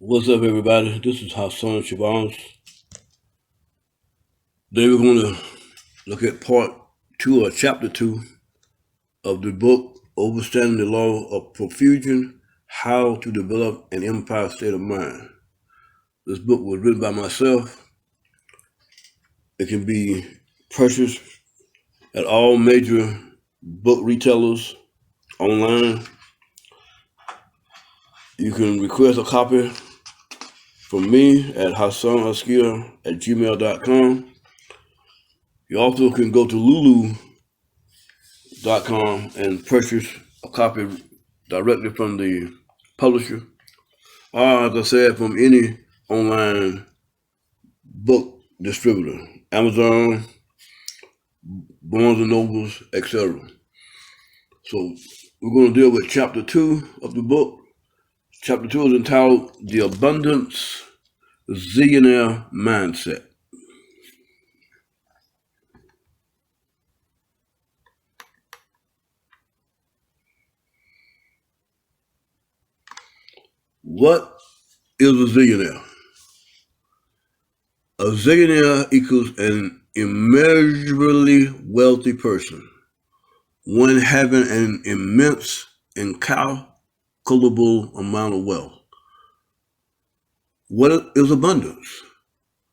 What's up, everybody? This is Hassan Shabazz. Today we're going to look at part 2 or chapter 2 of the book, Overstanding the Law of Profusion, How to Develop an Empire State of Mind. This book was written by myself. It can be purchased at all major book retailers online. You can request a copy from me at hassanaskia@gmail.com. You also can go to lulu.com and purchase a copy directly from the publisher, or as I said, from any online book distributor, Amazon, Barnes and Nobles, etc. So we're going to deal with chapter 2 of the book. Chapter 2 is entitled The Abundance Zillionaire Mindset. What is a zillionaire? A zillionaire equals an immeasurably wealthy person, one having an immense, incalculable amount of wealth. What is abundance?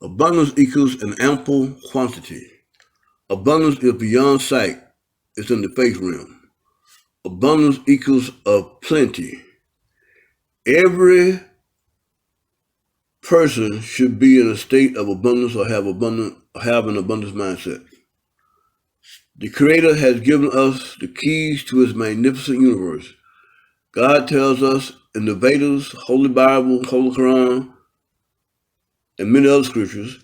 Abundance equals an ample quantity. Abundance is beyond sight. It's in the faith realm. Abundance equals a plenty. Every person should be in a state of abundance or have an abundance mindset. The Creator has given us the keys to His magnificent universe. God tells us in the Vedas, Holy Bible, Holy Quran, and many other scriptures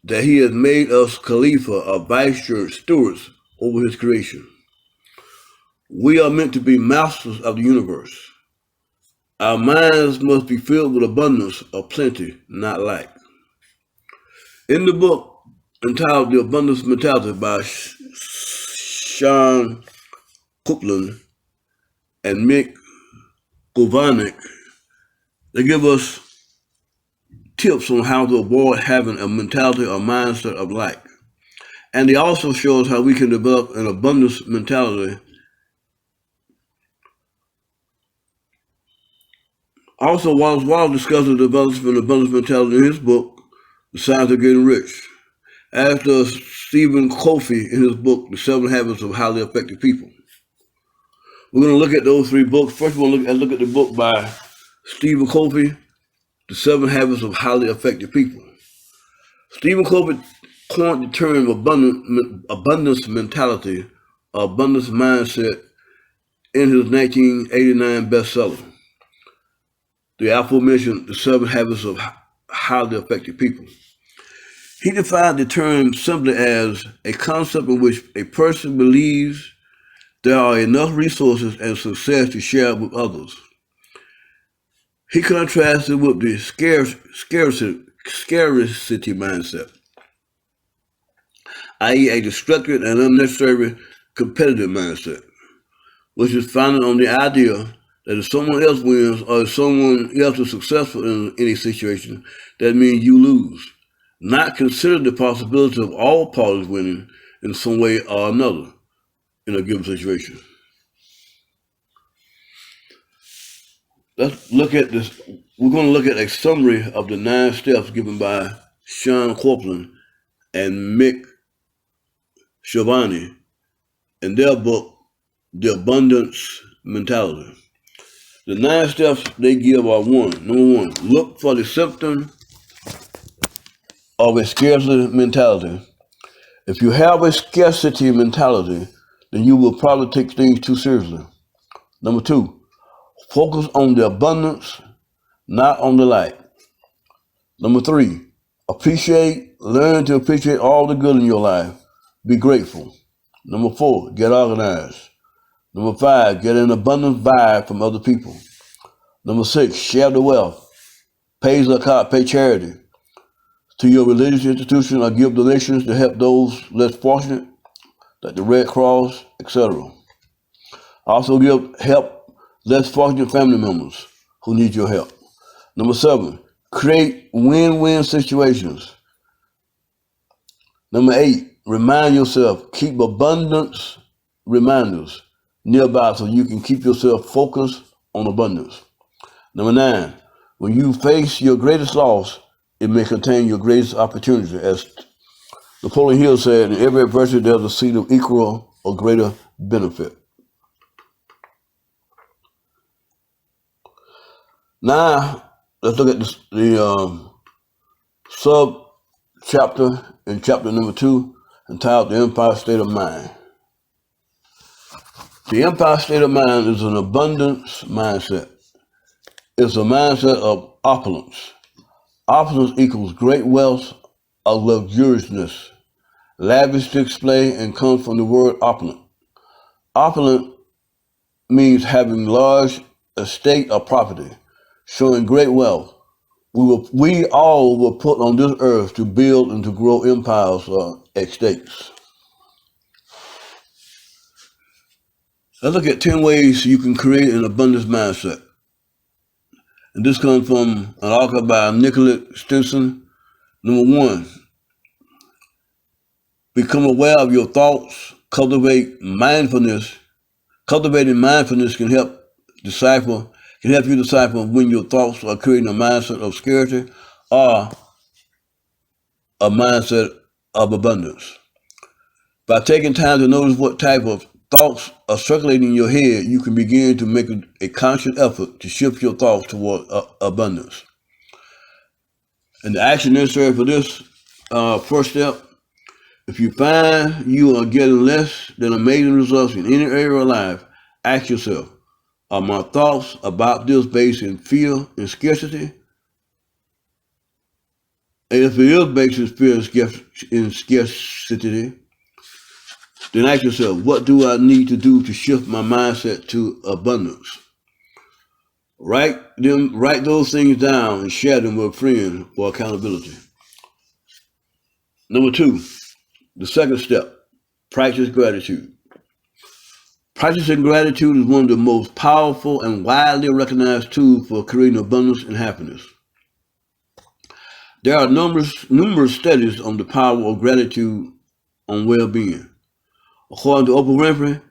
that He has made us Khalifa or vice stewards over His creation. We are meant to be masters of the universe. Our minds must be filled with abundance or plenty, not lack. In the book entitled The Abundance Mentality by Sean Copeland and Mick Govanek, they give us tips on how to avoid having a mentality or mindset of lack. And they also show us how we can develop an abundance mentality. Also, Wallace discusses the development of abundance mentality in his book, The Science of Getting Rich. As does Stephen Covey in his book, The 7 Habits of Highly Effective People. We're going to look at those 3 books. First, we're going to look at the book by Stephen Covey, The 7 Habits of Highly Effective People. Stephen Covey coined the term abundance mentality, or abundance mindset, in his 1989 bestseller, the aforementioned The 7 Habits of Highly Effective People. He defined the term simply as a concept in which a person believes there are enough resources and success to share with others. He contrasted with the scarcity mindset, i.e. a destructive and unnecessary competitive mindset, which is founded on the idea that if someone else wins or if someone else is successful in any situation, that means you lose. Not consider the possibility of all parties winning in some way or another in a given situation. Let's look at this. We're going to look at a summary of the 9 steps given by Sean Copeland and Mick Govanek in their book, The Abundance Mentality. The 9 steps they give are number 1, look for the symptom of a scarcity mentality. If you have a scarcity mentality, then you will probably take things too seriously. Number 2, focus on the abundance, not on the lack. Number 3, learn to appreciate all the good in your life. Be grateful. Number 4, get organized. Number 5, get an abundant vibe from other people. Number 6, share the wealth. Pay zakat, pay charity to your religious institution or give donations to help those less fortunate, like the Red Cross, etc. Also help less fortunate family members who need your help. Number 7, create win-win situations. Number 8, remind yourself, keep abundance reminders nearby so you can keep yourself focused on abundance. Number 9, when you face your greatest loss, it may contain your greatest opportunity. As Napoleon Hill said, in every adversity there's a seed of equal or greater benefit. Now, let's look at the sub-chapter in chapter number 2 entitled The Empire State of Mind. The Empire State of Mind is an abundance mindset. It's a mindset of opulence. Opulence equals great wealth or luxuriousness. Lavish display and comes from the word opulent. Opulent means having large estate or property, showing great wealth. We all were put on this earth to build and to grow empires or estates. Let's look at 10 ways you can create an abundance mindset. And this comes from an article by Nicholas Stinson. Number 1, become aware of your thoughts. Cultivating mindfulness can help you decipher when your thoughts are creating a mindset of scarcity or a mindset of abundance. By taking time to notice what type of thoughts are circulating in your head, you can begin to make a conscious effort to shift your thoughts toward abundance. And the action necessary for this first step, if you find you are getting less than amazing results in any area of life, ask yourself, are my thoughts about this based in fear and scarcity? And if it is based in fear and scarcity, then ask yourself, what do I need to do to shift my mindset to abundance? Write those things down and share them with a friend for accountability. Number 2, the second step, practice gratitude. Practicing gratitude is one of the most powerful and widely recognized tools for creating abundance and happiness. There are numerous studies on the power of gratitude on well-being. According to Oprah Winfrey,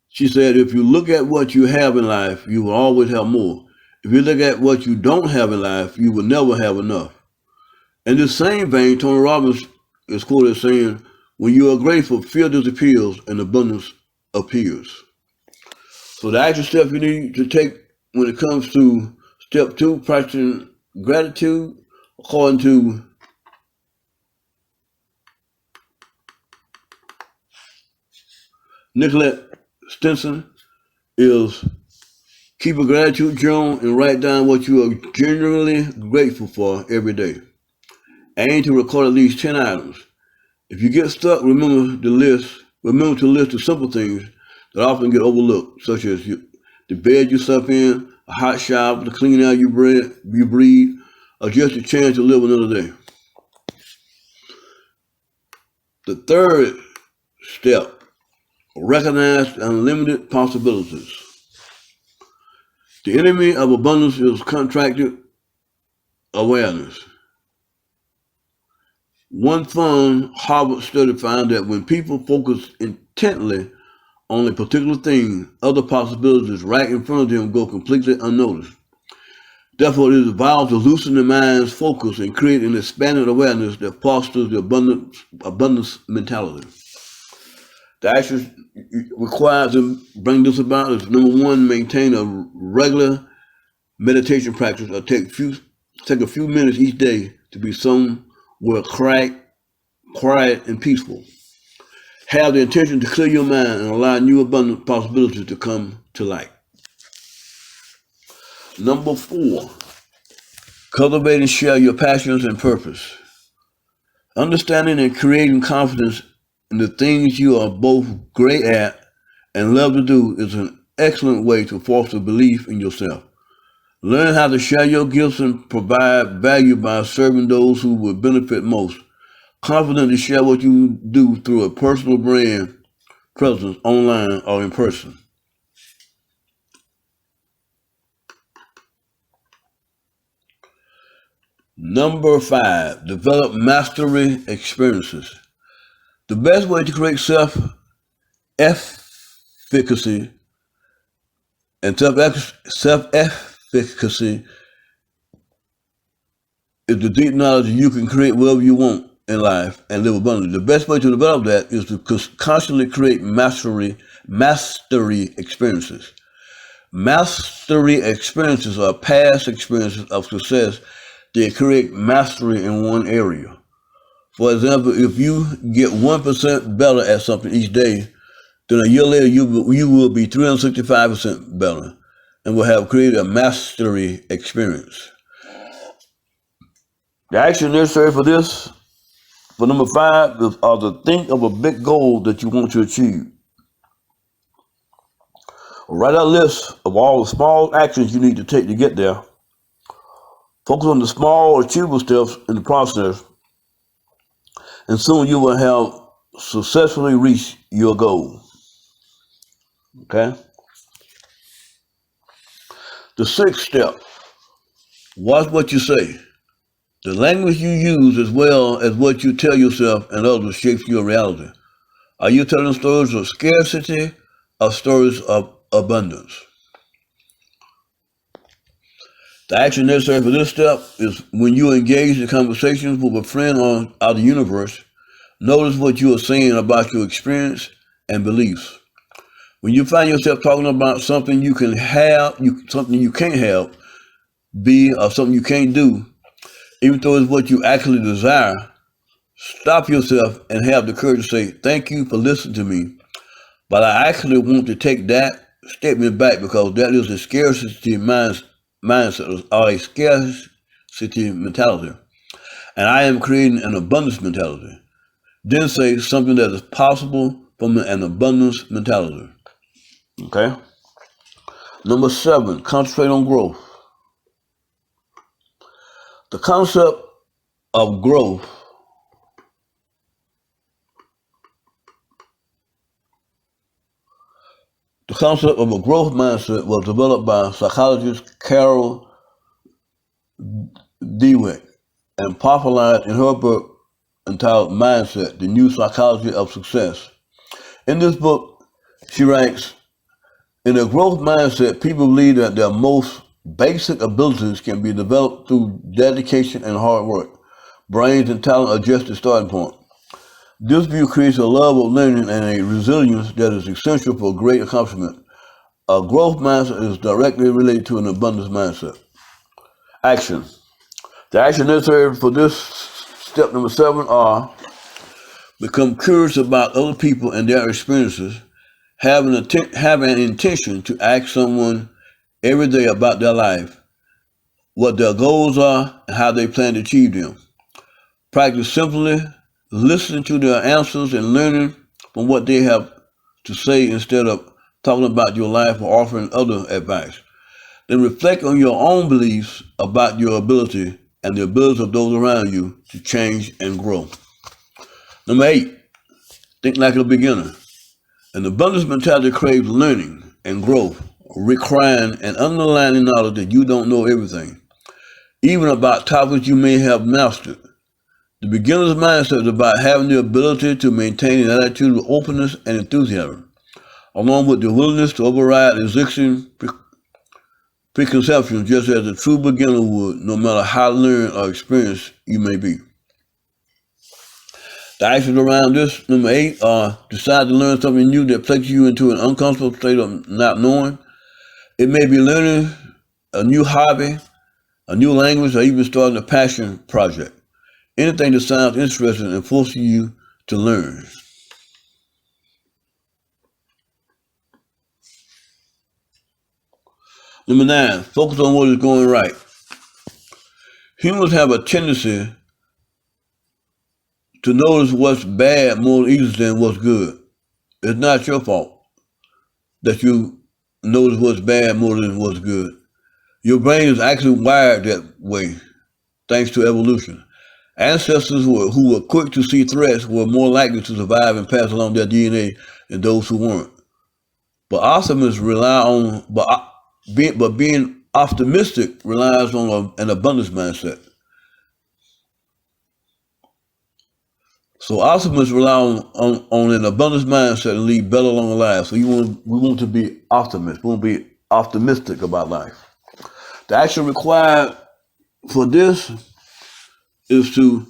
she said, if you look at what you have in life, you will always have more. If you look at what you don't have in life, you will never have enough. In the same vein, Tony Robbins is quoted saying, when you are grateful, fear disappears and abundance appears. So the action step you need to take when it comes to step 2, practicing gratitude, according to Nicholas Stinson, is keep a gratitude journal and write down what you are genuinely grateful for every day. Aim to record at least 10 items. If you get stuck, remember to list the simple things that often get overlooked, such as the bed you slept in, a hot shower, the clean air you breathe, or just a chance to live another day. The third step, recognize unlimited possibilities. The enemy of abundance is contracted awareness. One fun Harvard study found that when people focus intently on a particular thing, other possibilities right in front of them go completely unnoticed. Therefore, it is vital to loosen the mind's focus and create an expanded awareness that fosters the abundance mentality. The action required to bring this about is, number 1, maintain a regular meditation practice, or take a few minutes each day to be somewhere quiet and peaceful. Have the intention to clear your mind and allow new abundant possibilities to come to light. Number 4, cultivate and share your passions and purpose. Understanding and creating confidence in the things you are both great at and love to do is an excellent way to foster belief in yourself. Learn how to share your gifts and provide value by serving those who will benefit most. Confident to share what you do through a personal brand presence online or in person. Number 5, develop mastery experiences. The best way to create self-efficacy and self-efficacy is the deep knowledge that you can create whatever you want in life and live abundantly. The best way to develop that is to constantly create mastery experiences. Mastery experiences are past experiences of success that create mastery in one area. For example, if you get 1% better at something each day, then a year later you will be 365% better and will have created a mastery experience. The action necessary for this, for number 5, is to think of a big goal that you want to achieve. Write a list of all the small actions you need to take to get there. Focus on the small, achievable steps in the process, and soon you will have successfully reached your goal. Okay? The 6th step, watch what you say. The language you use as well as what you tell yourself and others shapes your reality. Are you telling stories of scarcity or stories of abundance? The action necessary for this step is when you engage in conversations with a friend or out of the universe, notice what you are saying about your experience and beliefs. When you find yourself talking about something you can have, something you can't have, be, or something you can't do, even though it's what you actually desire, stop yourself and have the courage to say, thank you for listening to me, but I actually want to take that statement back because that is a scarcity mindset or a scarcity mentality, and I am creating an abundance mentality. Then say something that is possible from an abundance mentality. Okay? Number 7, concentrate on growth. The concept of growth The concept of a growth mindset was developed by psychologist Carol Dweck and popularized in her book entitled Mindset, The New Psychology of Success. In this book, she writes, in a growth mindset, people believe that their most basic abilities can be developed through dedication and hard work. Brains and talent are just the starting point. This view creates a love of learning and a resilience that is essential for great accomplishment. A growth mindset is directly related to an abundance mindset. Action. The action necessary for this step number 7 are become curious about other people and their experiences, have an intention to ask someone every day about their life, what their goals are, and how they plan to achieve them. Practice simply listening to their answers and learning from what they have to say instead of talking about your life or offering other advice. Then reflect on your own beliefs about your ability and the abilities of those around you to change and grow. Number 8, think like a beginner. An abundance mentality craves learning and growth, requiring an underlying knowledge that you don't know everything, even about topics you may have mastered. The beginner's mindset is about having the ability to maintain an attitude of openness and enthusiasm, along with the willingness to override existing preconceptions just as a true beginner would, no matter how learned or experienced you may be. The actions around this, number 8, are decide to learn something new that places you into an uncomfortable state of not knowing. It may be learning a new hobby, a new language, or even starting a passion project. Anything that sounds interesting and forces you to learn. Number 9, focus on what is going right. Humans have a tendency to notice what's bad more easily than what's good. It's not your fault that you notice what's bad more than what's good. Your brain is actually wired that way, thanks to evolution. Ancestors who were quick to see threats were more likely to survive and pass along their DNA than those who weren't. But being optimistic relies on an abundance mindset. So optimists rely on an abundance mindset and lead better along life. So we want to be optimists. We want to be optimistic about life. The action required for this is to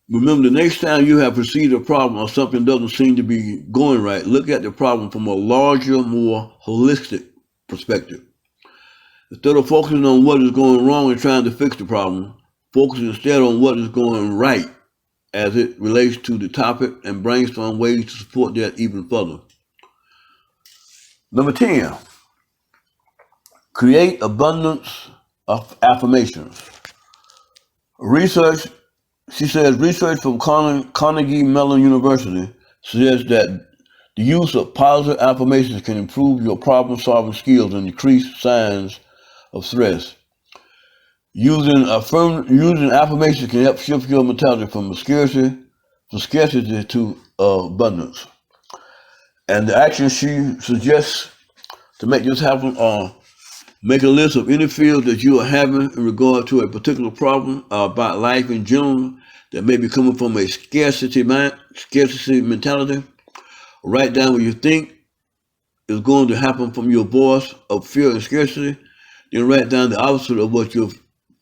remember the next time you have perceived a problem or something doesn't seem to be going right, look at the problem from a larger, more holistic perspective. Instead of focusing on what is going wrong and trying to fix the problem, focus instead on what is going right as it relates to the topic and brainstorm ways to support that even further. Number 10, create abundance of affirmations. She says, research from Carnegie Mellon University suggests that the use of positive affirmations can improve your problem-solving skills and decrease signs of stress. Using affirmations can help shift your mentality from scarcity to abundance. And the actions she suggests to make this happen are make a list of any fears that you are having in regard to a particular problem or about life in general that may be coming from a scarcity mentality. Write down what you think is going to happen from your voice of fear and scarcity. Then write down the opposite of what your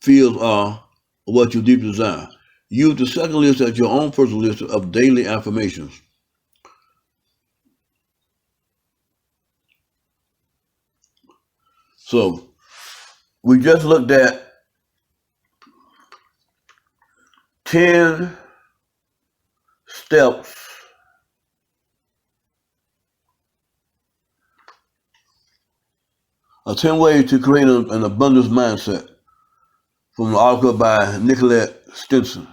fears are or what you deeply desire. Use the second list as your own personal list of daily affirmations. So we just looked at 10 steps or 10 ways to create an abundance mindset from an article by Nicolette Stinson.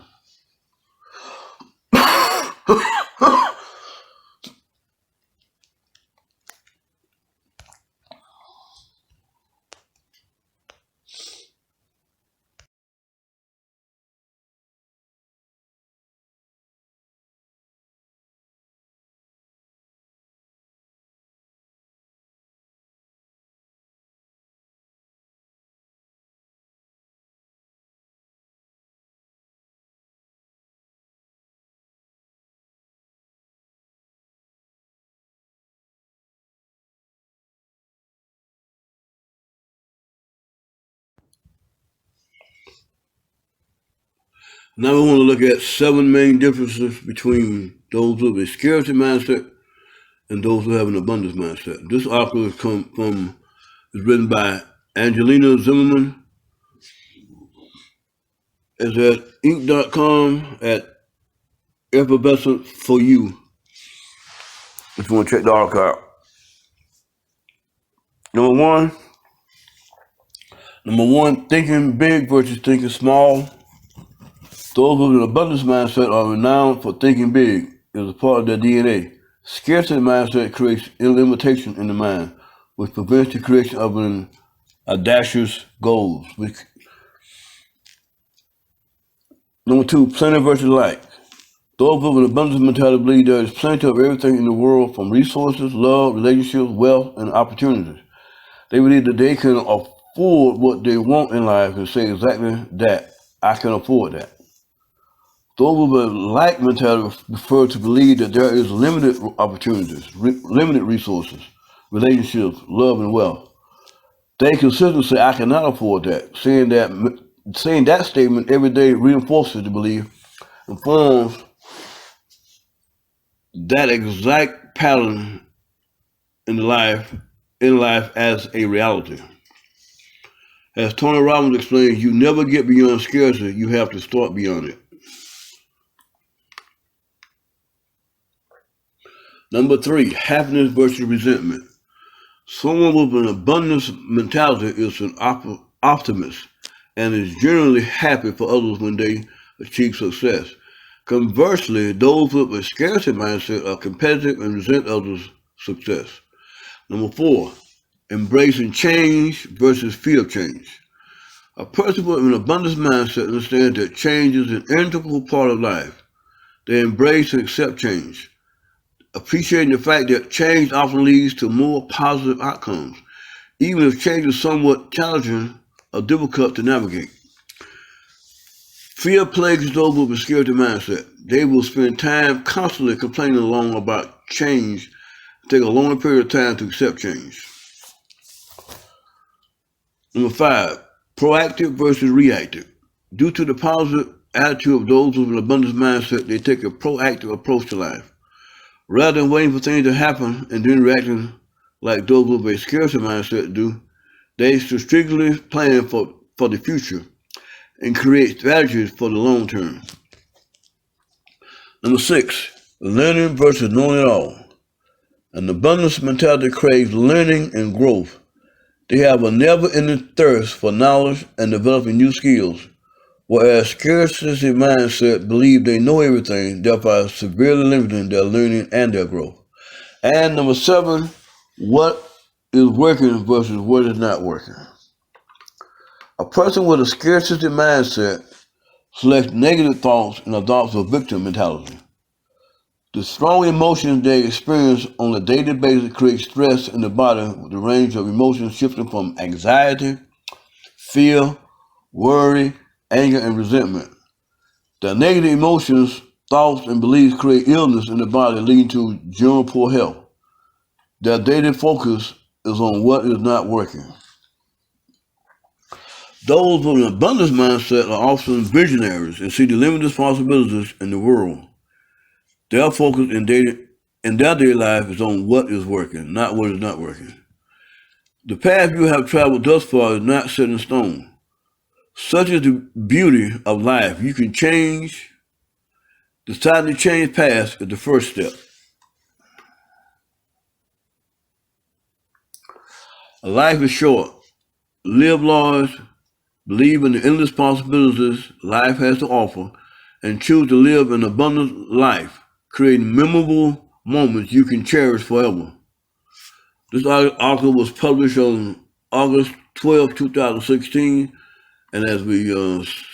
Now we want to look at 7 main differences between those with a scarcity mindset and those who have an abundance mindset. This article is written by Angelina Zimmerman. It's at Inc.com at Effervescent for You. If you want to check the article out. Number one, thinking big versus thinking small. Those with an abundance mindset are renowned for thinking big. It is a part of their DNA. Scarcity mindset creates limitation in the mind, which prevents the creation of an audacious goals. Number 2, plenty versus lack. Those with an abundance mentality believe there is plenty of everything in the world, from resources, love, relationships, wealth, and opportunities. They believe that they can afford what they want in life and say exactly that, I can afford that. Those with a lack mentality prefer to believe that there is limited opportunities, limited resources, relationships, love, and wealth. They consistently say, I cannot afford that. Saying that statement every day reinforces the belief and forms that exact pattern in life as a reality. As Tony Robbins explains, you never get beyond scarcity, you have to start beyond it. Number 3, happiness versus resentment. Someone with an abundance mentality is an optimist and is generally happy for others when they achieve success. Conversely, those with a scarcity mindset are competitive and resent others' success. Number 4, embracing change versus fear of change. A person with an abundance mindset understands that change is an integral part of life. They embrace and accept change, appreciating the fact that change often leads to more positive outcomes, even if change is somewhat challenging or difficult to navigate. Fear plagues those with a scarcity mindset. They will spend time constantly complaining along about change, take a longer period of time to accept change. Number 5, proactive versus reactive. Due to the positive attitude of those with an abundance mindset, they take a proactive approach to life. Rather than waiting for things to happen and then reacting like those with a scarcity mindset do, they strategically plan for the future and create strategies for the long term. Number 6, learning versus knowing it all. An abundance mentality craves learning and growth. They have a never-ending thirst for knowledge and developing new skills, whereas scarcity mindset believe they know everything, thereby severely limiting their learning and their growth. And number 7, what is working versus what is not working. A person with a scarcity mindset selects negative thoughts and adopts a victim mentality. The strong emotions they experience on a daily basis create stress in the body with the range of emotions shifting from anxiety, fear, worry, anger, and resentment. The negative emotions, thoughts, and beliefs create illness in the body, leading to general poor health. Their daily focus is on what is not working. Those with an abundance mindset are often visionaries and see the limitless possibilities in the world. Their focus in their daily life is on what is working, not what is not working. The path you have traveled thus far is not set in stone. Such is the beauty of life. You can change. Deciding to change paths is the first step. Life is short. Live large. Believe in the endless possibilities life has to offer, and choose to live an abundant life, creating memorable moments you can cherish forever. This article was published on August 12, 2016, and as we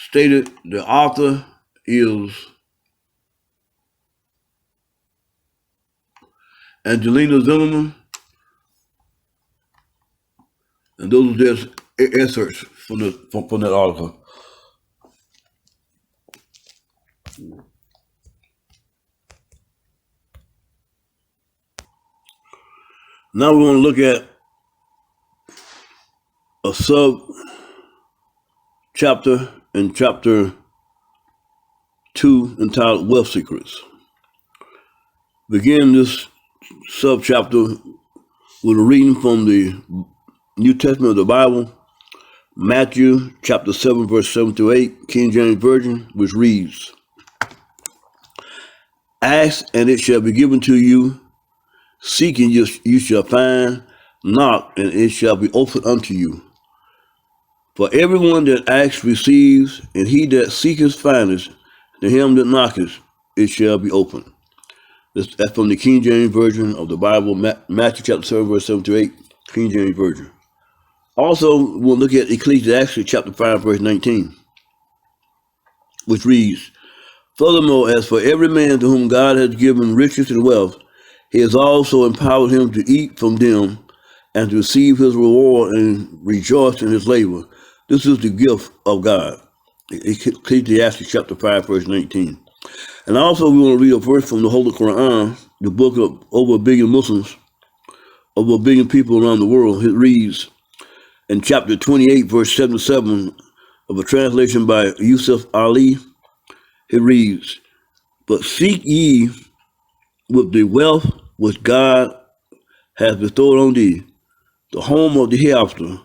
stated, the author is Angelina Zimmerman, and those are just excerpts from that article. Now we want to look at a sub-chapter in chapter 2 entitled Wealth Secrets. Begin this sub-chapter with a reading from the New Testament of the Bible, Matthew chapter 7, verse 7 through 8, King James Version, which reads, "Ask, and it shall be given to you. Seek, and you shall find. Knock, and it shall be opened unto you. For everyone that asks receives, and he that seeketh findeth. To him that knocketh, it shall be opened." That's from the King James Version of the Bible, Matthew chapter 7, verse 7 through 8, King James Version. Also, we'll look at Ecclesiastes chapter 5, verse 19, which reads, "Furthermore, as for every man to whom God has given riches and wealth, he has also empowered him to eat from them and to receive his reward and rejoice in his labor. This is the gift of God." Ecclesiastes chapter 5, verse 19. And also we want to read a verse from the Holy Quran, the book of over a billion Muslims, over a billion people around the world. It reads in chapter 28, verse 77 of a translation by Yusuf Ali, it reads, "But seek ye with the wealth which God has bestowed on thee, the home of the hereafter,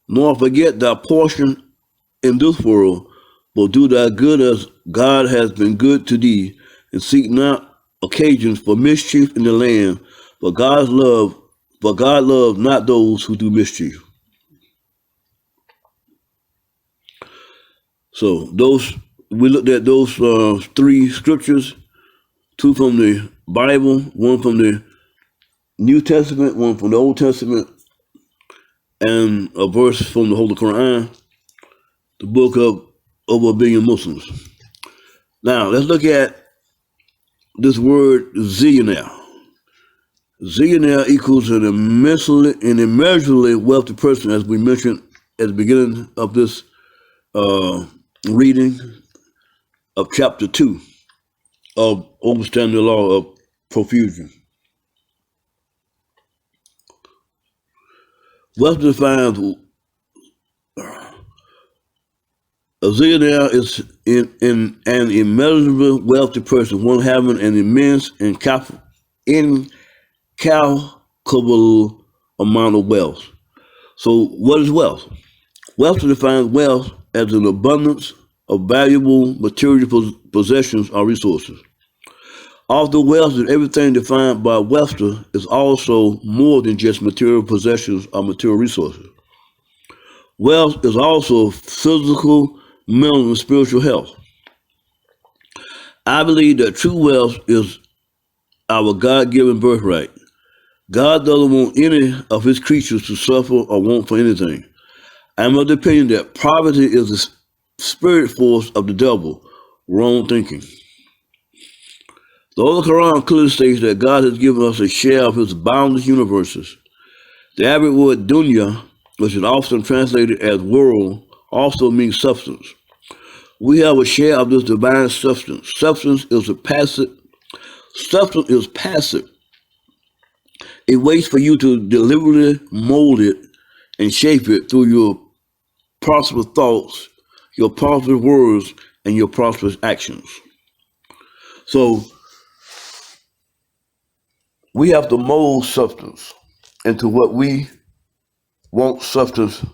nor forget thy portion in this world, but do thy good as God has been good to thee, and seek not occasions for mischief in the land, for God loves not those who do mischief." So we looked at those 3 scriptures, 2 from the Bible, 1 from the New Testament, 1 from the Old Testament, and a verse from the Holy Quran, the book of over a billion Muslims. Now, let's look at this word zillionaire. Zillionaire equals an immeasurably wealthy person, as we mentioned at the beginning of this reading. of chapter 2 of Overstanding the Law of Profusion. Wealth defines a zillionaire is in an immeasurable wealthy person, one having an immense and incalculable amount of wealth. So what is wealth? Wealth defines wealth as an abundance of valuable material possessions or resources. Although wealth is everything defined by wealther, is also more than just material possessions or material resources. Wealth is also physical, mental, and spiritual health. I believe that true wealth is our God-given birthright. God doesn't want any of his creatures to suffer or want for anything. I'm of the opinion that poverty is the spirit force of the devil. Wrong thinking. The Holy Quran clearly states that God has given us a share of his boundless universes. The Arabic word dunya, which is often translated as world, also means substance. We have a share of this divine substance. Substance is passive. It waits for you to deliberately mold it and shape it through your prosperous thoughts, your prosperous words, and your prosperous actions. So we have to mold substance into what we want substance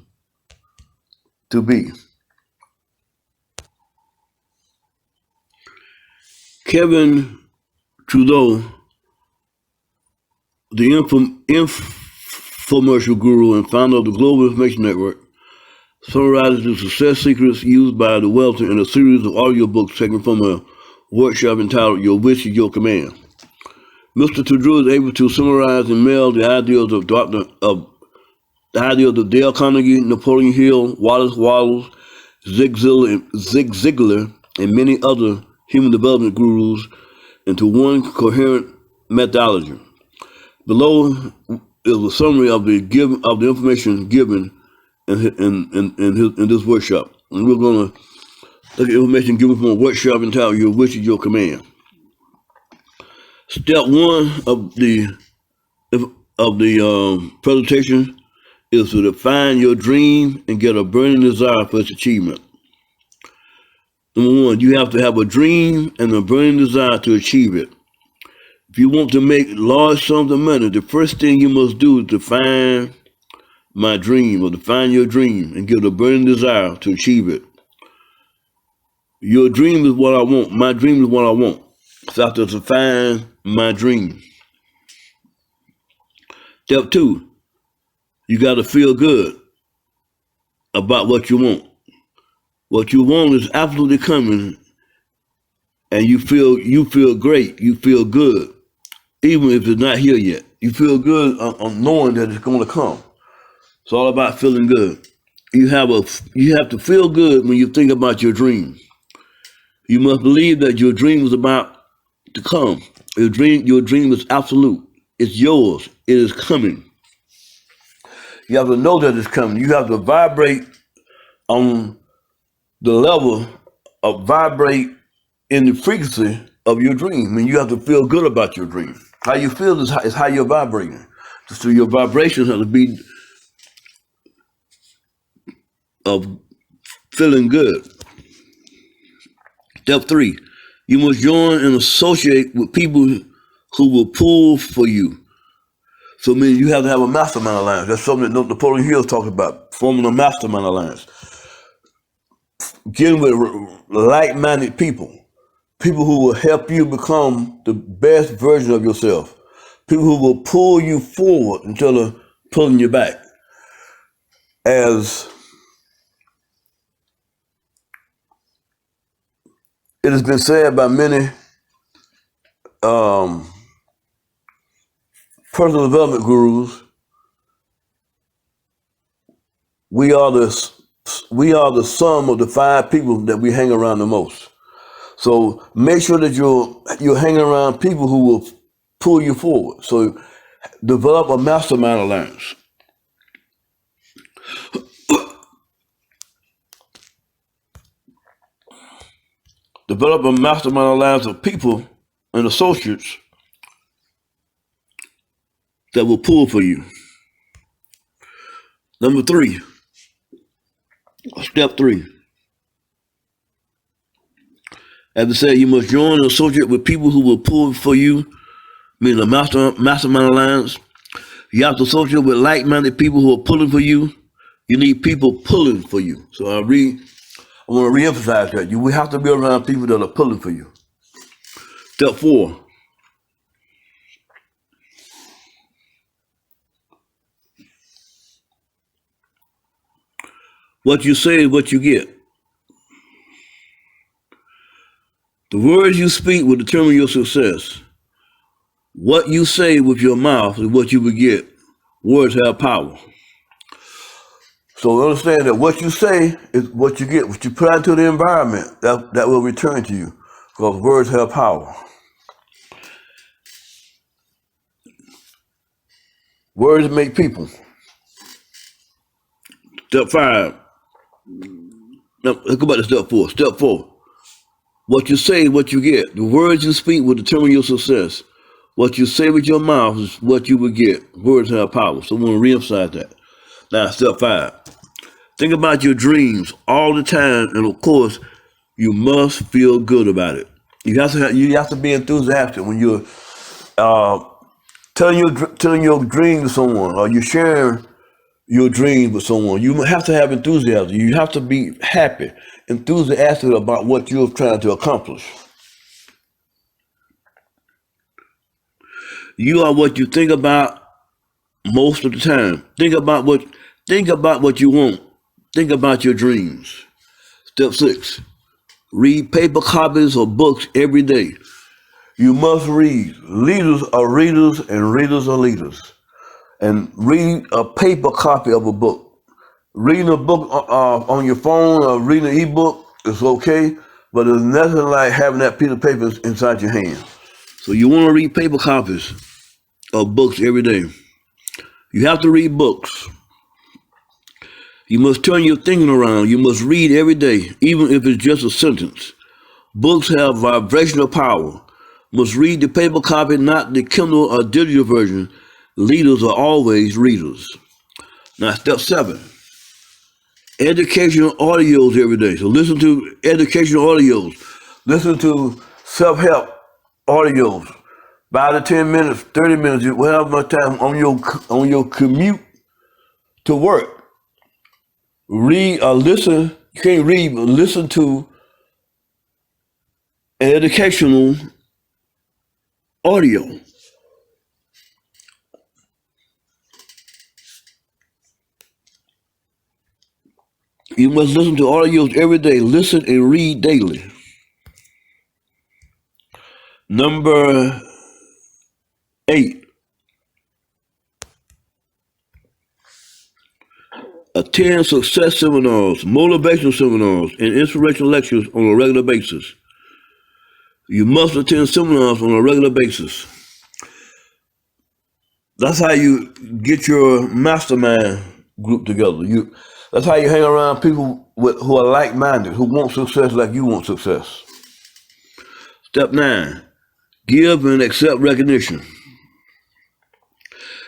to be. Kevin Trudeau, the infomercial guru and founder of the Global Information Network, summarizes the success secrets used by the wealthy in a series of audiobooks taken from a workshop entitled Your Wish is Your Command. Mr. Trudeau is able to summarize and meld the ideas of Dale Carnegie, Napoleon Hill, Wallace Wattles, Zig Ziglar, and many other human development gurus into one coherent methodology. Below is a summary of the information given in this workshop, and we're going to look at information given from a workshop entitled "Your Wish is Your Command." Step 1 of the presentation is to define your dream and get a burning desire for its achievement. Number 1, you have to have a dream and a burning desire to achieve it. If you want to make large sums of money, the first thing you must do is define my dream, or define your dream and get a burning desire to achieve it. Your dream is what I want. My dream is what I want. So I have to define my dream. Step 2, you got to feel good about what you want. What you want is absolutely coming, and you feel great. You feel good, even if it's not here yet. You feel good on knowing that it's going to come. It's all about feeling good. You have to feel good when you think about your dream. You must believe that your dream is about to come. Your dream is absolute. It's yours. It is coming. You have to know that it's coming. You have to vibrate on the level of vibrate in the frequency of your dream. I mean, you have to feel good about your dream. How you feel is how you're vibrating. So your vibrations have to be of feeling good. Step 3, you must join and associate with people who will pull for you. So it means you have to have a mastermind alliance. That's something that Napoleon Hill talks about, forming a mastermind alliance. Getting with like-minded people who will help you become the best version of yourself, people who will pull you forward instead of pulling you back. As it has been said by many personal development gurus, we are the sum of the 5 people that we hang around the most. So make sure that you're hanging around people who will pull you forward. So develop a mastermind alliance. Develop a mastermind alliance of people and associates that will pull for you. Number 3, step 3. As I said, you must join and associate with people who will pull for you, meaning a mastermind alliance. You have to associate with like-minded people who are pulling for you. You need people pulling for you. So I want to reemphasize that. We have to be around people that are pulling for you. Step 4. What you say is what you get. The words you speak will determine your success. What you say with your mouth is what you will get. Words have power. So understand that what you say is what you get. What you put out into the environment, that will return to you. Because words have power. Words make people. Step 5. Now, let's go back to step 4. Step 4. What you say is what you get. The words you speak will determine your success. What you say with your mouth is what you will get. Words have power. So I want to reemphasize that. Now, step 5. Think about your dreams all the time, and of course, you must feel good about it. You have to be enthusiastic when you're telling your dream to someone, or you're sharing your dreams with someone. You have to have enthusiasm. You have to be happy, enthusiastic about what you're trying to accomplish. You are what you think about most of the time. Think about what you want. Think about your dreams. Step 6. Read paper copies of books every day. You must read. Leaders are readers and readers are leaders. And read a paper copy of a book. Reading a book on your phone or reading an ebook is okay, but there's nothing like having that piece of paper inside your hand. So you want to read paper copies of books every day. You have to read books. You must turn your thinking around. You must read every day, even if it's just a sentence. Books have vibrational power. Must read the paper copy, not the Kindle or digital version. Leaders are always readers. Now, step 7. Educational audios every day. So listen to educational audios. Listen to self-help audios. 5 to 10 minutes, 30 minutes, whatever much time on your commute to work. Read or listen. You can't read, but listen to an educational audio. You must listen to audios every day. Listen and read daily. Number 8. Attend success seminars, motivational seminars, and inspirational lectures on a regular basis. You must attend seminars on a regular basis. That's how you get your mastermind group together. That's how you hang around people who are like-minded, who want success like you want success. Step 9. Give and accept recognition.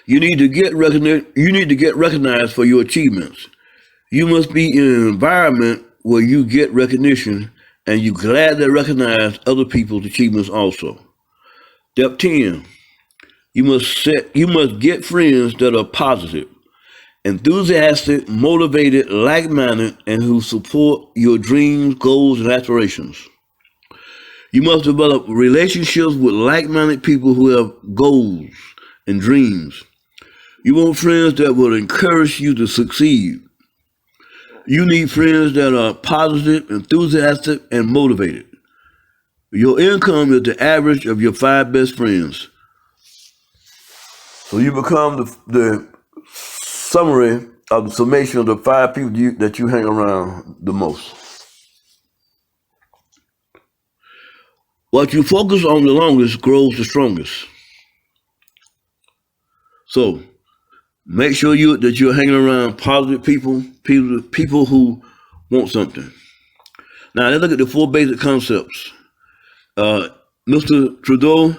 You need to get recognized for your achievements. You must be in an environment where you get recognition and you gladly recognize other people's achievements also. Step 10. You must get friends that are positive, enthusiastic, motivated, like-minded, and who support your dreams, goals, and aspirations. You must develop relationships with like-minded people who have goals and dreams. You want friends that will encourage you to succeed. You need friends that are positive, enthusiastic, and motivated. Your income is the average of your 5 best friends. So you become the summary of the summation of the 5 people that you hang around the most. What you focus on the longest grows the strongest. So make sure that you're hanging around positive people who want something. Now let's look at the four basic concepts. Mr. Trudeau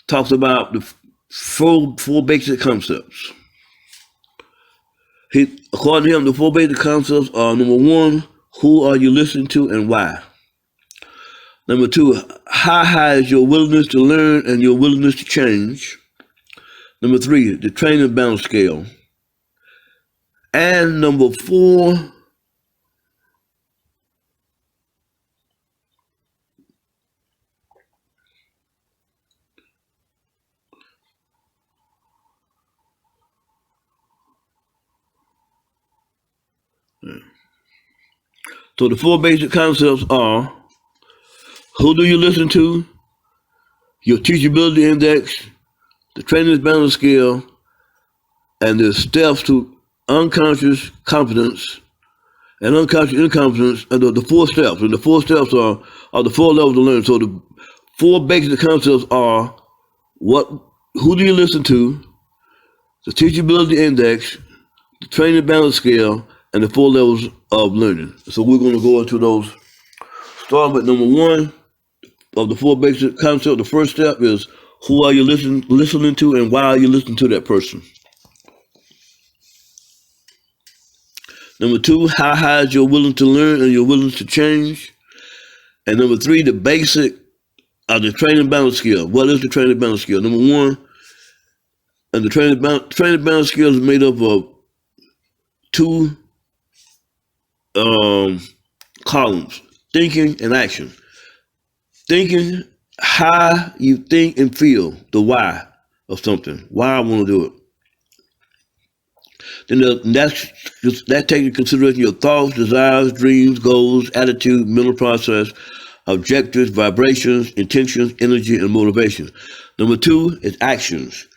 talks about the four basic concepts. According to him, the four basic concepts are: number one, who are you listening to and why? Number two, how high is your willingness to learn and your willingness to change? Number three, the training balance scale. And number four, so the four basic concepts are: who do you listen to? Your teachability index, the training balance scale, and the steps to unconscious competence and unconscious incompetence, and the four steps. And the four steps are the four levels of learning. So the four basic concepts are: who do you listen to? The teachability index, the training balance scale, and the four levels of learning. So we're going to go into those. Starting with number one of the four basic concepts. The first step is: who are you listening to and why are you listening to that person? Number two, how high is your willingness to learn and your willingness to change? And number three, the basic of the training balance scale. What is the training balance scale? Number one, and the training balance scale is made up of two columns: thinking and action. Thinking, how you think and feel, the why of something, why I want to do it. Then that takes into consideration your thoughts, desires, dreams, goals, attitude, mental process, objectives, vibrations, intentions, energy, and motivation. Number two is actions,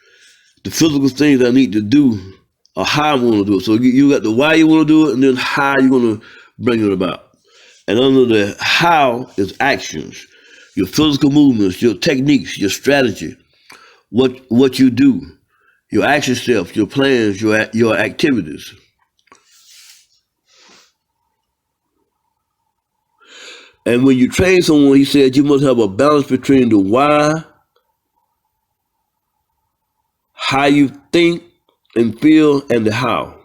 the physical things I need to do or how I want to do it. So you got the why you want to do it, and then how you're going to bring it about. And under the how is actions, your physical movements, your techniques, your strategy, what you do, your action steps, your plans, your activities. And when you train someone, he said you must have a balance between the why, how you think and feel, and the how.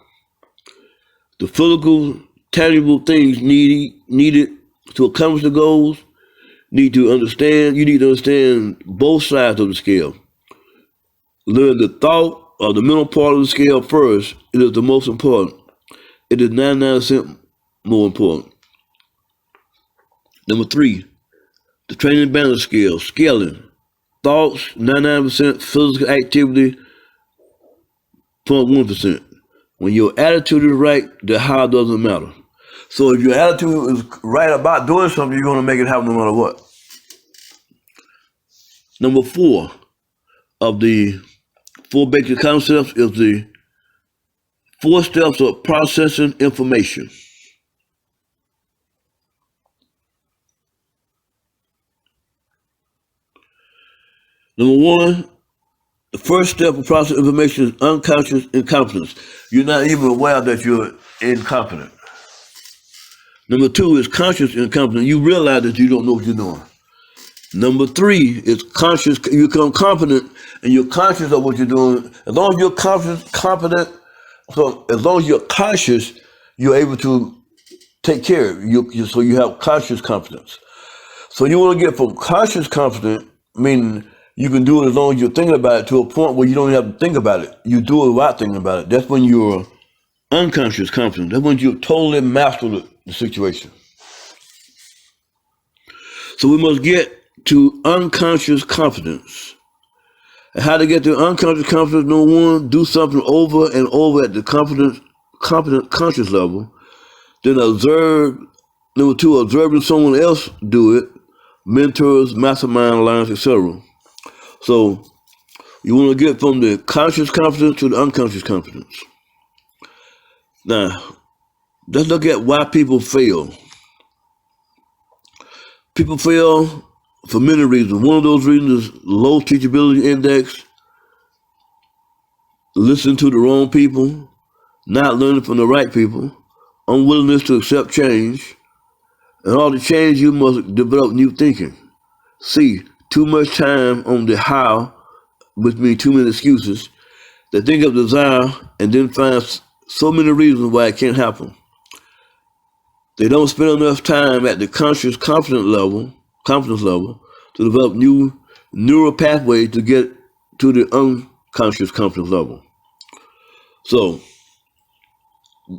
The physical, tangible things needed to accomplish the goals you need to understand both sides of the scale. Learn the thought or the mental part of the scale first. It is the most important. It is 99% more important. Number three, the training balance scale, scaling. Thoughts, 99%, physical activity, 0.1%. When your attitude is right, the how doesn't matter. So if your attitude is right about doing something, you're going to make it happen no matter what. Number four of the four basic concepts is the 4 steps of processing information. Number one, the first step of processing information is unconscious incompetence. You're not even aware that you're incompetent. Number two is conscious incompetence. You realize that you don't know what you're doing. Number three is conscious. You become competent and you're conscious of what you're doing. As long as you're competent, so as long as you're conscious, you're able to take care of it. So you have conscious competence. So you want to get from conscious competence, meaning you can do it as long as you're thinking about it, to a point where you don't even have to think about it. You do it without thinking about it. That's when you're unconscious competence. That's when you totally master the situation. So we must get to unconscious competence. And how to get to unconscious competence: number one, do something over and over at the competent conscious level. Then observe. Number two, observing someone else do it, mentors, mastermind alliance, etc. So you want to get from the conscious competence to the unconscious competence. Now, let's look at why people fail. People fail for many reasons. One of those reasons is low teachability index, listening to the wrong people, not learning from the right people, unwillingness to accept change, In order to change, you must develop new thinking. C. Too much time on the how, which means too many excuses. They think of desire and then find so many reasons why it can't happen. They don't spend enough time at the conscious confidence level to develop new neural pathways to get to the unconscious confidence level. So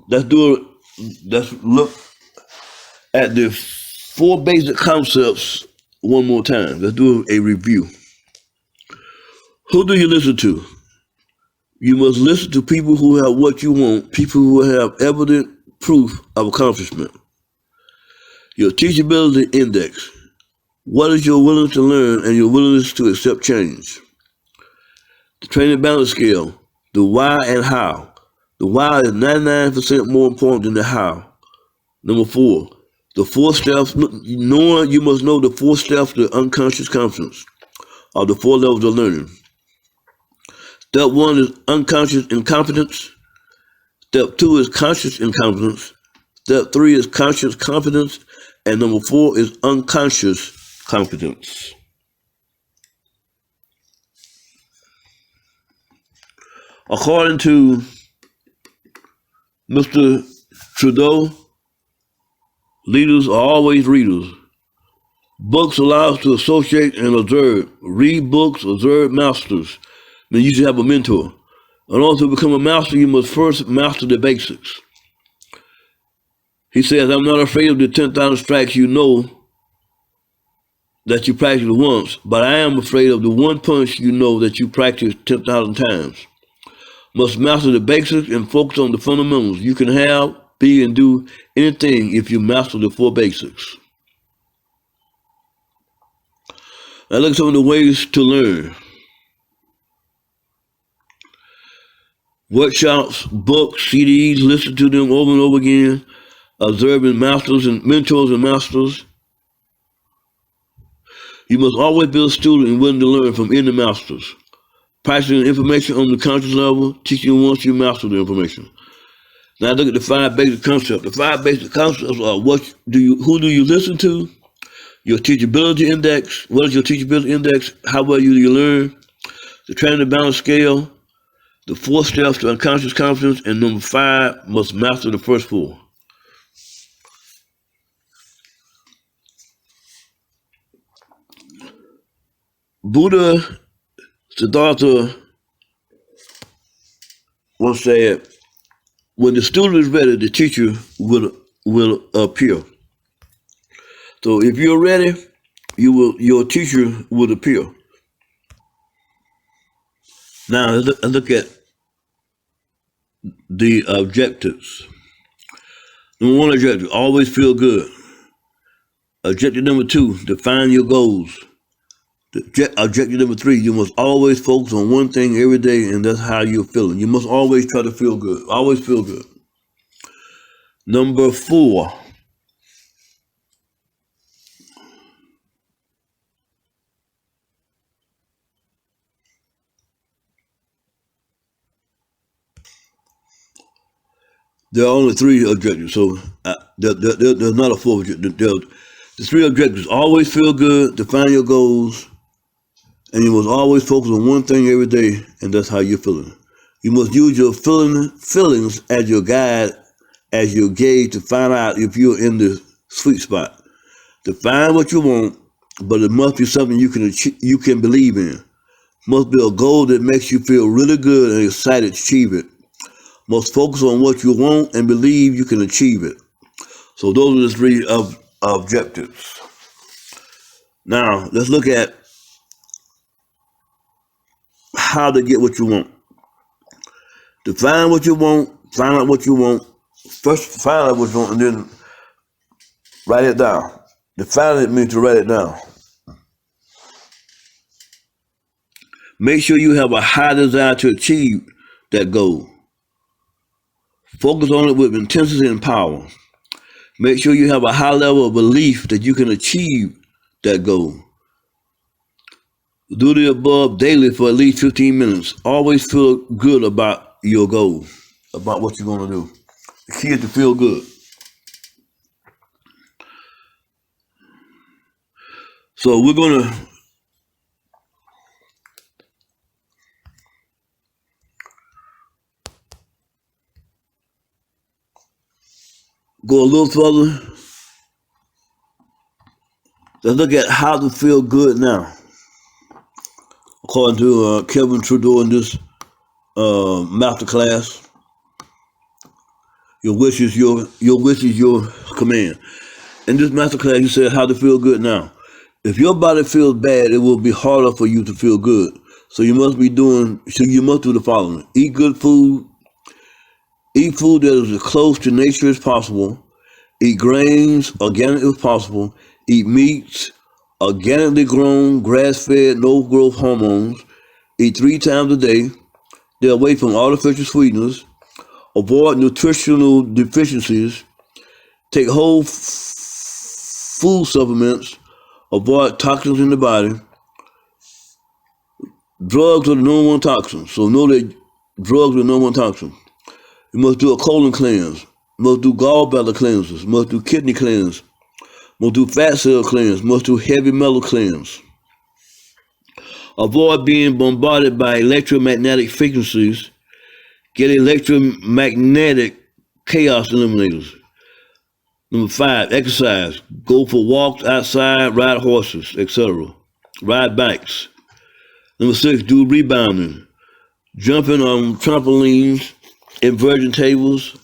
let's look at the 4 basic concepts one more time. Let's do a review. Who do you listen to? You must listen to people who have what you want, people who have evident proof of accomplishment. Your teachability index. What is your willingness to learn and your willingness to accept change? The training balance scale. The why and how. The why is 99% more important than the how. Number 4. The 4 steps. You must know the 4 steps to unconscious confidence, or the 4 levels of learning. Step 1 is unconscious incompetence. Step 2 is conscious incompetence. Step 3 is conscious competence. And number 4 is unconscious competence. According to Mr. Trudeau, leaders are always readers. Books allow us to associate and observe. Read books, observe masters. Then you should have a mentor. In order to become a master, you must first master the basics. He says, I'm not afraid of the 10,000 strikes you know that you practiced once, but I am afraid of the one punch you know that you practiced 10,000 times. Must master the basics and focus on the fundamentals. You can have, be, and do anything if you master the 4 basics. Now look at some of the ways to learn. Workshops, books, CDs, listen to them over and over again. Observing masters and mentors and masters. You must always be a student and willing to learn from any masters. Practicing information on the conscious level, teaching once you master the information. Now look at the 5 basic concepts. The 5 basic concepts are who do you listen to? Your teachability index. What is your teachability index? How well do you learn? The training balance scale. The 4 steps to unconscious confidence. And number 5, must master the first 4. Buddha Siddhartha once said, when the student is ready, the teacher will appear. So if you're ready, your teacher will appear. Now let's look at the objectives. Number 1 objective, always feel good. Objective number 2, define your goals. Objective number 3, you must always focus on one thing every day, and that's how you're feeling. You must always try to feel good. Always feel good. Number 4. There are only 3 objectives, so there's not a 4th objective. The 3 objectives: always feel good, define your goals, and you must always focus on one thing every day, and that's how you're feeling. You must use your feelings as your guide, as your gauge to find out if you're in the sweet spot. Define what you want, but it must be something you can believe in. Must be a goal that makes you feel really good and excited to achieve it. Must focus on what you want and believe you can achieve it. So those are the 3 objectives. Now let's look at how to get what you want. Define what you want, find out what you want. First find out what you want and then write it down. Define it means to write it down. Make sure you have a high desire to achieve that goal. Focus on it with intensity and power. Make sure you have a high level of belief that you can achieve that goal. Do the above daily for at least 15 minutes. Always feel good about your goal, about what you're going to do. The key is to feel good. So we're going to go a little further. Let's look at how to feel good now. According to Kevin Trudeau in this master class, your wish is your command. In this master class, he said how to feel good now. If your body feels bad, it will be harder for you to feel good. So you must do the following: eat good food, eat food that is as close to nature as possible, eat grains, organic if possible, eat meats, organically grown, grass-fed, no growth hormones, eat 3 times a day, stay away from artificial sweeteners, avoid nutritional deficiencies, take whole food supplements, avoid toxins in the body. Drugs are the number one toxin, so know that drugs are the number one toxin. You must do a colon cleanse, must do gallbladder cleanses, must do kidney cleanse, must do fat cell cleanse, must do heavy metal cleanse. Avoid being bombarded by electromagnetic frequencies. Get electromagnetic chaos eliminators. Number 5, exercise. Go for walks outside, ride horses, etc. Ride bikes. Number 6, do rebounding. Jumping on trampolines, inversion tables.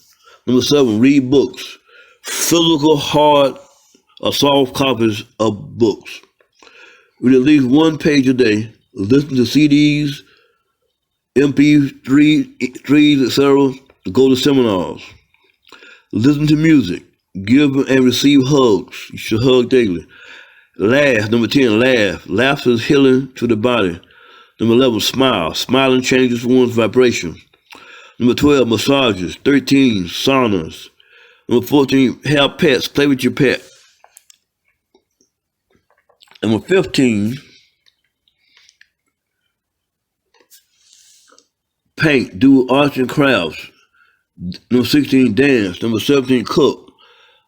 Number 7, read books. Physical, hard, or soft copies of books. Read at least 1 page a day. Listen to CDs, MP3s, etc. Go to seminars. Listen to music. Give and receive hugs. You should hug daily. Laugh. Number 10, laugh. Laughter is healing to the body. Number 11, smile. Smiling changes one's vibration. Number 12, massages. 13, saunas. Number 14, have pets. Play with your pet. Number 15, paint. Do arts and crafts. Number 16, dance. Number 17, cook.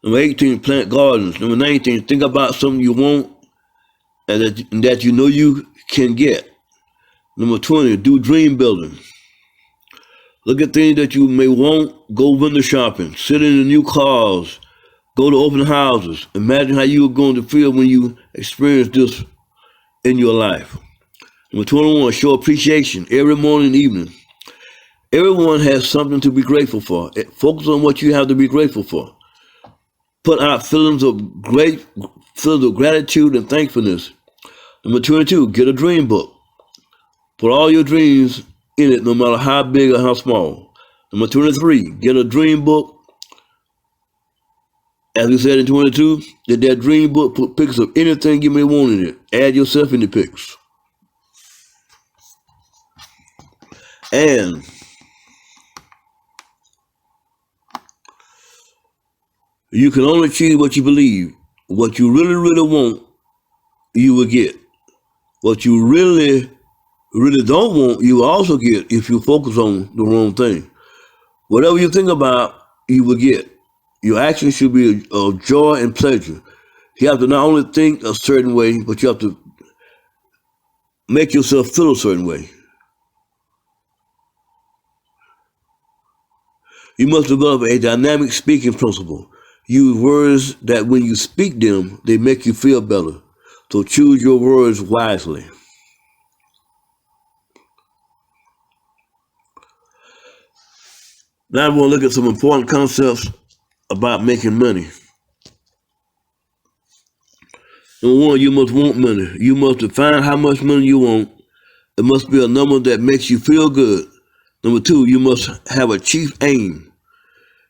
Number 18, plant gardens. Number 19, think about something you want and that you know you can get. Number 20, do dream building. Look at things that you may want. Go window shopping. Sit in the new cars. Go to open houses. Imagine how you are going to feel when you experience this in your life. Number 21, show appreciation every morning and evening. Everyone has something to be grateful for. Focus on what you have to be grateful for. Put out feelings of gratitude and thankfulness. Number 22, get a dream book. Put all your dreams in it, no matter how big or how small. Number 23, get a dream book. As we said in 22, that dream book put pictures of anything you may want in it. Add yourself in the pics. And you can only achieve what you believe. What you really, really want, you will get. What you really, really don't want, you will also get if you focus on the wrong thing. Whatever you think about, you will get. Your actions should be of joy and pleasure. You have to not only think a certain way, but you have to make yourself feel a certain way. You must develop a dynamic speaking principle. Use words that when you speak them, they make you feel better. So choose your words wisely. Now we're going to look at some important concepts about making money. Number 1, you must want money. You must define how much money you want. It must be a number that makes you feel good. Number 2, you must have a chief aim.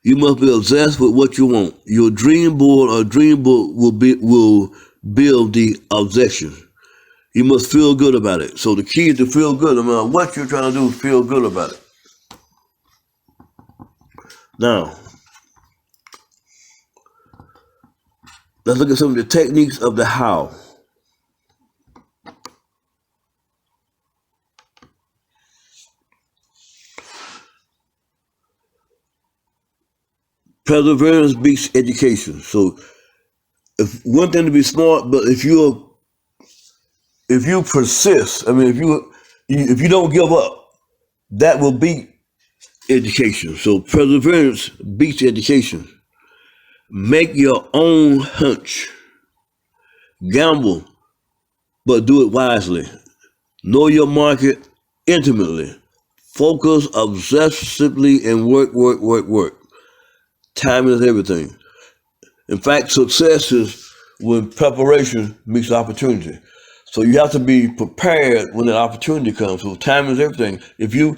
You must be obsessed with what you want. Your dream board or dream book will build the obsession. You must feel good about it. So the key is to feel good. No matter what you're trying to do, feel good about it. Now, let's look at some of the techniques of the how. Perseverance beats education. So, if one thing to be smart, but if you're if you persist, I mean, if you don't give up, that will beat education. So perseverance beats education. Make your own hunch. Gamble, but do it wisely. Know your market intimately. Focus obsessively and work. Time is everything. In fact, success is when preparation meets opportunity. So you have to be prepared when the opportunity comes. So time is everything. If the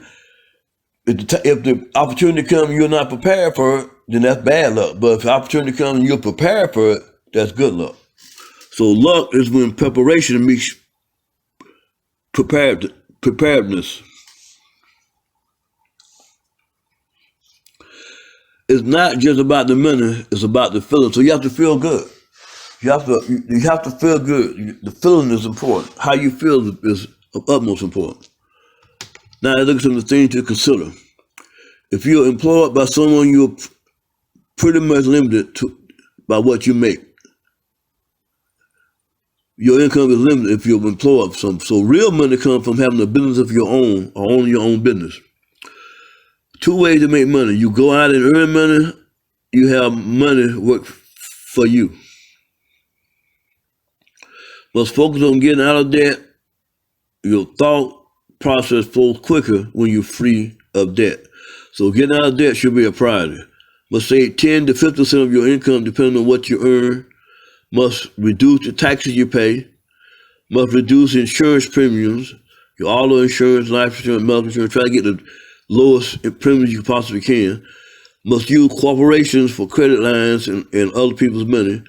opportunity comes, you're not prepared for it, then that's bad luck. But if the opportunity comes and you're prepared for it, that's good luck. So luck is when preparation meets preparedness. It's not just about the money; it's about the feeling. So you have to feel good. You have to feel good. The feeling is important. How you feel is of utmost importance. Now look at some of the things to consider. If you're employed by someone, you're pretty much limited by what you make. Your income is limited if you're employed. So real money comes from having a business of your own or owning your own business. Two ways to make money. You go out and earn money. You have money work for you. Must focus on getting out of debt. Your thought process flows quicker when you're free of debt. So getting out of debt should be a priority. Must save 10 to 50% of your income depending on what you earn. Must reduce the taxes you pay. Must reduce insurance premiums. Your auto insurance, life insurance, medical insurance. Try to get the lowest premiums you possibly can. Must use corporations for credit lines and other people's money.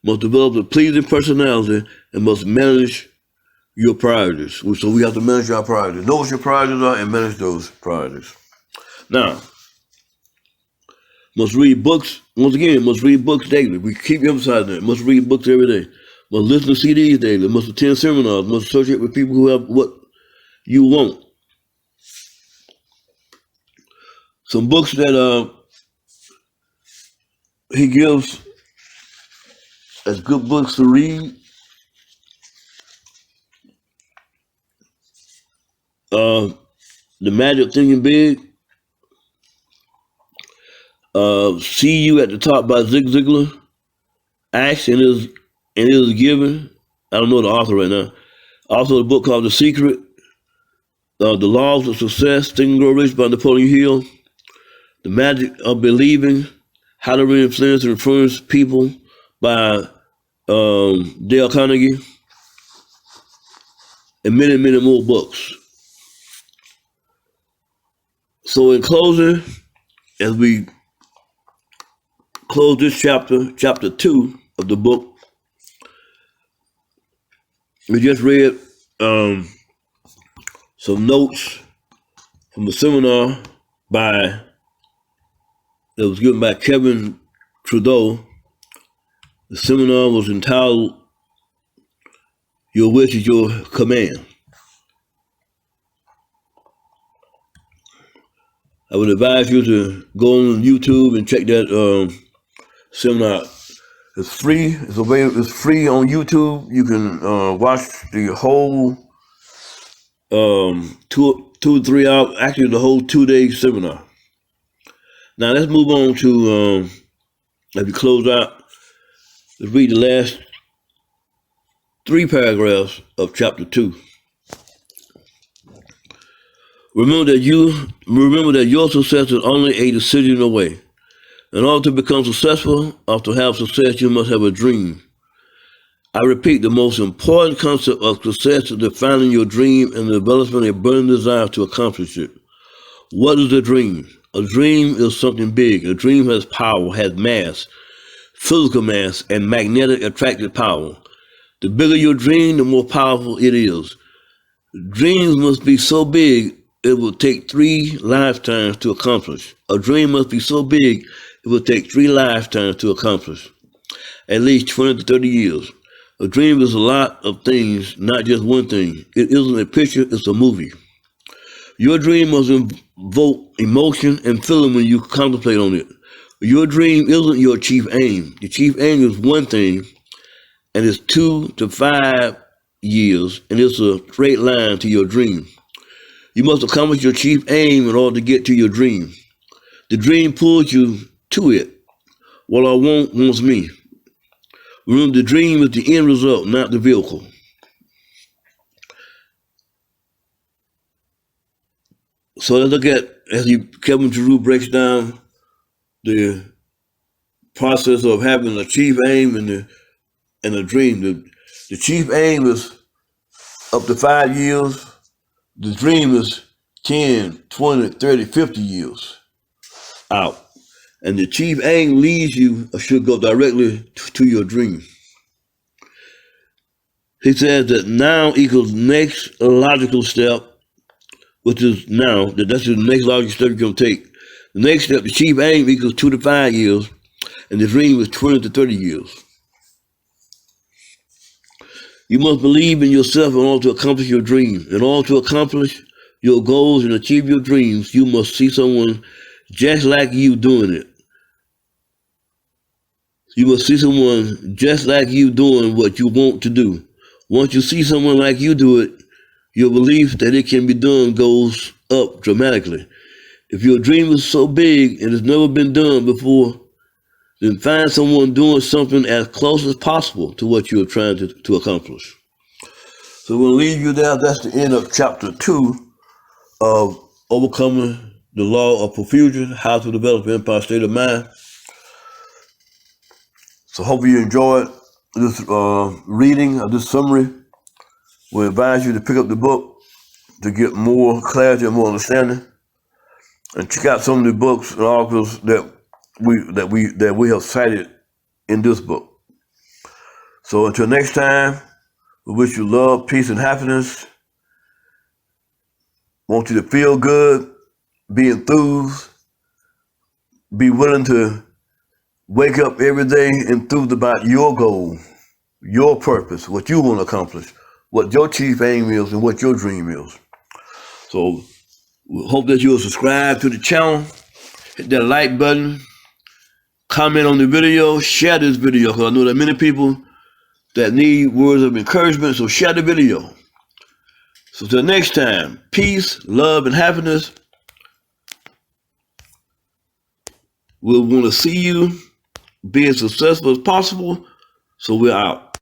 Must develop a pleasing personality and must manage your priorities. So we have to manage our priorities. Know what your priorities are and manage those priorities. Now, must read books. Once again, must read books daily. We keep emphasizing that. Must read books every day. Must listen to CDs daily. Must attend seminars. Must associate with people who have what you want. Some books that he gives as good books to read. The Magic Thinking Big. See You at the Top by Zig Ziglar. Action is Given. I don't know the author right now. Also, a book called The Secret. The Laws of Success, Think and Grow Rich by Napoleon Hill. The Magic of Believing, How to Influence and Influence People by Dale Carnegie. And many, many more books. So in closing, as we close this chapter 2 of the book, we just read some notes from a seminar that was given by Kevin Trudeau. The seminar was entitled, Your Wish is Your Command. I would advise you to go on YouTube and check that seminar. It's free. It's available. It's free on YouTube. You can watch the whole 2 to 3 hours. Actually, the whole 2-day seminar. Now let's move on to as we close out. Let's read the last 3 paragraphs of chapter 2. Remember that your success is only a decision away. In order to become successful or to have success, you must have a dream. I repeat, the most important concept of success is defining your dream and developing a burning desire to accomplish it. What is a dream? A dream is something big. A dream has power, has mass, physical mass, and magnetic attractive power. The bigger your dream, the more powerful it is. Dreams must be so big, it will take 3 lifetimes to accomplish. A dream must be so big, it will take 3 lifetimes to accomplish. At least 20 to 30 years. A dream is a lot of things, not just one thing. It isn't a picture, it's a movie. Your dream must invoke emotion and feeling when you contemplate on it. Your dream isn't your chief aim. The chief aim is one thing, and it's 2 to 5 years, and it's a straight line to your dream. You must accomplish your chief aim in order to get to your dream. The dream pulls you to it. What I want wants me. Remember, the dream is the end result, not the vehicle. So let's look at, as Kevin Giroux breaks down the process of having a chief aim and a dream. The chief aim is up to 5 years. The dream is 10, 20, 30, 50 years out. And the chief aim leads you or should go directly to your dream. He says that now equals next logical step, which is now, that's the next logical step you're going to take. The next step, the chief aim equals 2 to 5 years, and the dream is 20 to 30 years. You must believe in yourself in order to accomplish your dream. In order to accomplish your goals and achieve your dreams, you must see someone just like you doing it. You must see someone just like you doing what you want to do. Once you see someone like you do it, your belief that it can be done goes up dramatically. If your dream is so big and has never been done before, then find someone doing something as close as possible to what you're trying to accomplish. So we'll leave you there. That's the end of chapter 2 of Overcoming the Law of Profusion, How to Develop an Empire State of Mind. So hope you enjoyed this reading of this summary. We advise you to pick up the book to get more clarity and more understanding, and check out some of the books and articles that we have cited in this book. So until next time, we wish you love, peace, and happiness. Want you to feel good, be enthused, be willing to wake up every day enthused about your goal, your purpose, what you want to accomplish, what your chief aim is, and what your dream is. So we hope that you'll subscribe to the channel, hit that like button, comment on the video, share this video, because I know there are many people that need words of encouragement, so share the video. So till next time, peace, love, and happiness. We'll want to see you be as successful as possible, so we're out.